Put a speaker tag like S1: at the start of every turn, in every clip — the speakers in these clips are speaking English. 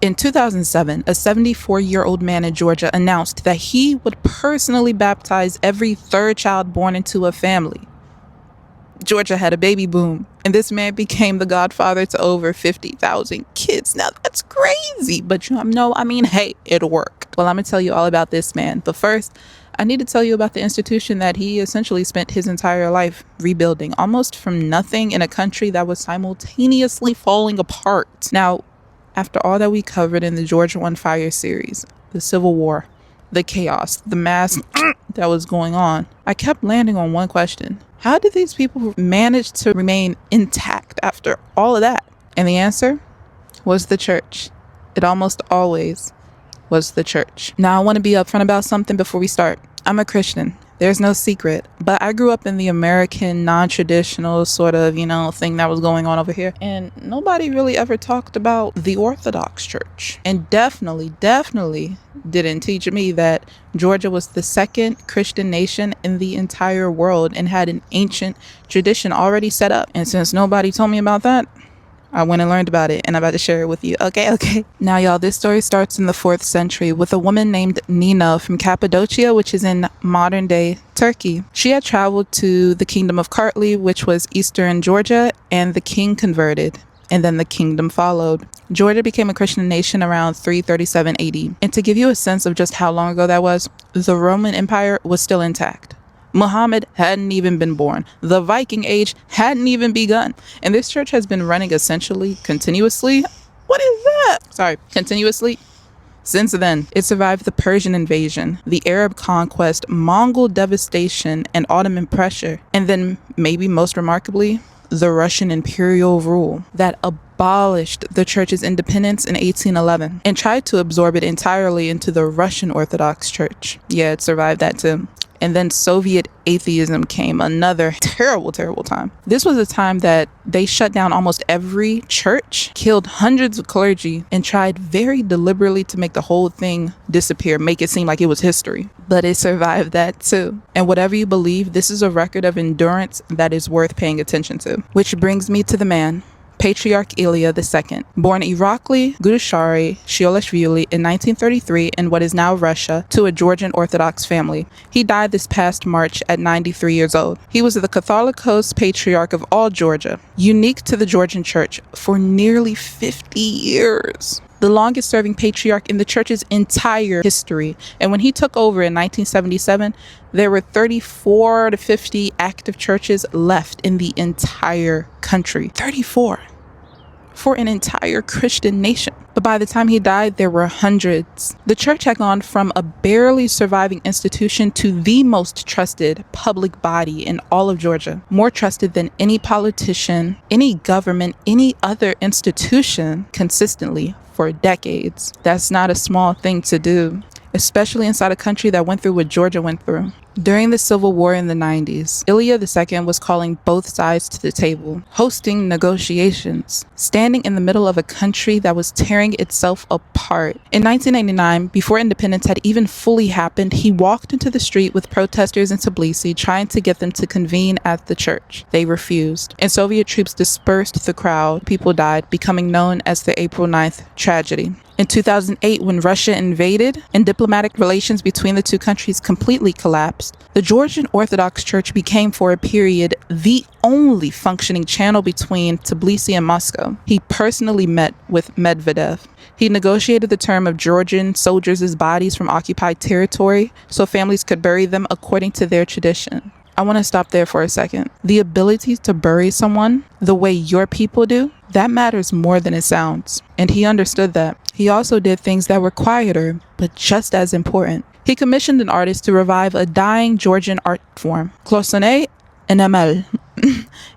S1: In 2007, a 74-year-old man in Georgia announced that he would personally baptize every third child born into a family. Georgia had a baby boom, and this man became the godfather to over 50,000 kids. Now, that's crazy, but hey, it'll work. Well, I'm going to tell you all about this man. But first, I need to tell you about the institution that he essentially spent his entire life rebuilding, almost from nothing in a country that was simultaneously falling apart. Now, after all that we covered in the Georgia on Fire series, the Civil War, the chaos, the mass that was going on, I kept landing on one question. How did these people manage to remain intact after all of that? And the answer was the church. It almost always was the church. Now, I want to be upfront about something before we start. I'm a Christian. There's no secret. But I grew up in the American, non-traditional sort of, thing that was going on over here. And nobody really ever talked about the Orthodox Church. And definitely didn't teach me that Georgia was the second Christian nation in the entire world and had an ancient tradition already set up. And since nobody told me about that, I went and learned about it, and I'm about to share it with you. Okay. Now, y'all, this story starts in the 4th century with a woman named Nina from Cappadocia, which is in modern-day Turkey. She had traveled to the kingdom of Kartli, which was eastern Georgia, and the king converted, and then the kingdom followed. Georgia became a Christian nation around 337 AD. And to give you a sense of just how long ago that was, the Roman Empire was still intact. Muhammad hadn't even been born. The Viking Age hadn't even begun. And this church has been running essentially continuously. Continuously. Since then, it survived the Persian invasion, the Arab conquest, Mongol devastation, and Ottoman pressure. And then, maybe most remarkably, the Russian imperial rule that abolished the church's independence in 1811 and tried to absorb it entirely into the Russian Orthodox Church. Yeah, it survived that too. And then Soviet atheism came, another terrible time. This was a time that they shut down almost every church, killed hundreds of clergy, and tried very deliberately to make the whole thing disappear, make it seem like it was history. But it survived that too. And whatever you believe, this is a record of endurance that is worth paying attention to. Which brings me to the man, Patriarch Ilia II, born Irakli Gudushari Shiolashvili in 1933 in what is now Russia to a Georgian Orthodox family. He died this past March at 93 years old. He was the Catholicos Patriarch of all Georgia, unique to the Georgian Church for nearly 50 years. The longest serving patriarch in the church's entire history. And when he took over in 1977, there were 34 to 50 active churches left in the entire country. 34 for an entire Christian nation. But by the time he died, there were hundreds. The church had gone from a barely surviving institution to the most trusted public body in all of Georgia. More trusted than any politician, any government, any other institution consistently for decades. That's not a small thing to do, especially inside a country that went through what Georgia went through. During the Civil War in the 90s, Ilia II was calling both sides to the table, hosting negotiations, standing in the middle of a country that was tearing itself apart. In 1989, before independence had even fully happened, he walked into the street with protesters in Tbilisi trying to get them to convene at the church. They refused, and Soviet troops dispersed the crowd. People died, becoming known as the April 9th tragedy. In 2008, when Russia invaded and diplomatic relations between the two countries completely collapsed, the Georgian Orthodox Church became, for a period, the only functioning channel between Tbilisi and Moscow. He personally met with Medvedev. He negotiated the term of Georgian soldiers' bodies from occupied territory so families could bury them according to their tradition. I want to stop there for a second. The ability to bury someone the way your people do, that matters more than it sounds. And he understood that. He also did things that were quieter, but just as important. He commissioned an artist to revive a dying Georgian art form, Klosone and Emel,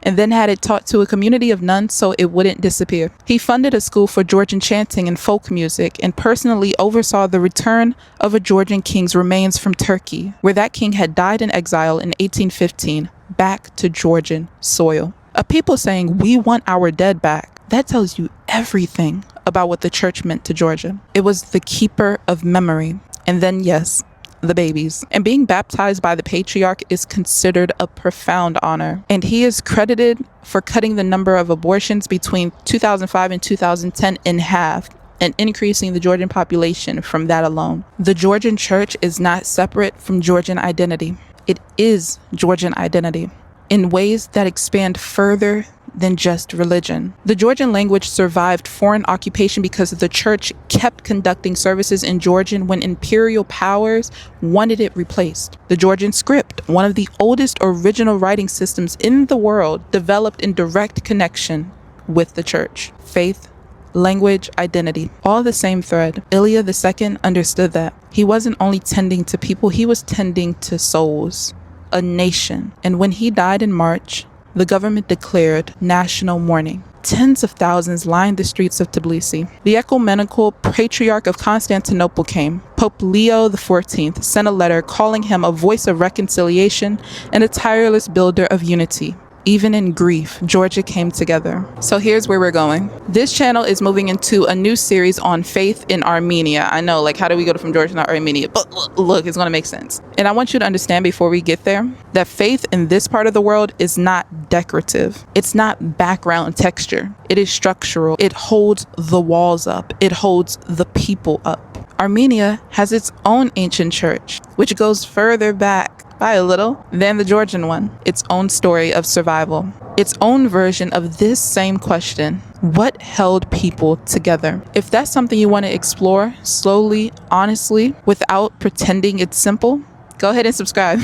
S1: and then had it taught to a community of nuns so it wouldn't disappear. He funded a school for Georgian chanting and folk music and personally oversaw the return of a Georgian king's remains from Turkey, where that king had died in exile in 1815, back to Georgian soil. A people saying, "We want our dead back." That tells you everything about what the church meant to Georgia. It was the keeper of memory. And then, yes, the babies. And being baptized by the patriarch is considered a profound honor. And he is credited for cutting the number of abortions between 2005 and 2010 in half. and increasing the Georgian population from that alone. The Georgian church is not separate from Georgian identity. It is Georgian identity in ways that expand further than just religion. The Georgian language survived foreign occupation because the church kept conducting services in Georgian when imperial powers wanted it replaced. The Georgian script, one of the oldest original writing systems in the world, developed in direct connection with the church. Faith, language, identity, all the same thread. Ilia II understood that. He wasn't only tending to people, he was tending to souls, a nation. And when he died in March, the government declared national mourning. Tens of thousands lined the streets of Tbilisi. The ecumenical patriarch of Constantinople came. Pope Leo XIV sent a letter calling him a voice of reconciliation and a tireless builder of unity. Even in grief, Georgia came together. So here's where we're going. This channel is moving into a new series on faith in Armenia. I know, like, how do we go from Georgia to Armenia? But look, it's gonna make sense. And I want you to understand before we get there, that faith in this part of the world is not decorative. It's not background texture. It is structural. It holds the walls up. It holds the people up. Armenia has its own ancient church, which goes further back by a little than the Georgian one. Its own story of survival. Its own version of this same question. What held people together? If that's something you want to explore slowly, honestly, without pretending it's simple, go ahead and subscribe.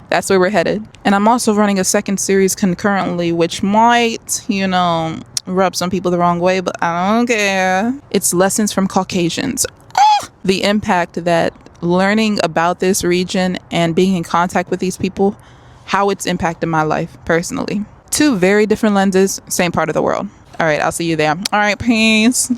S1: That's where we're headed. And I'm also running a second series concurrently, which might, rub some people the wrong way, but I don't care. It's lessons from Caucasians. The impact that learning about this region and being in contact with these people, how it's impacted my life personally. Two very different lenses, same part of the world. All right, I'll see you there. All right, peace.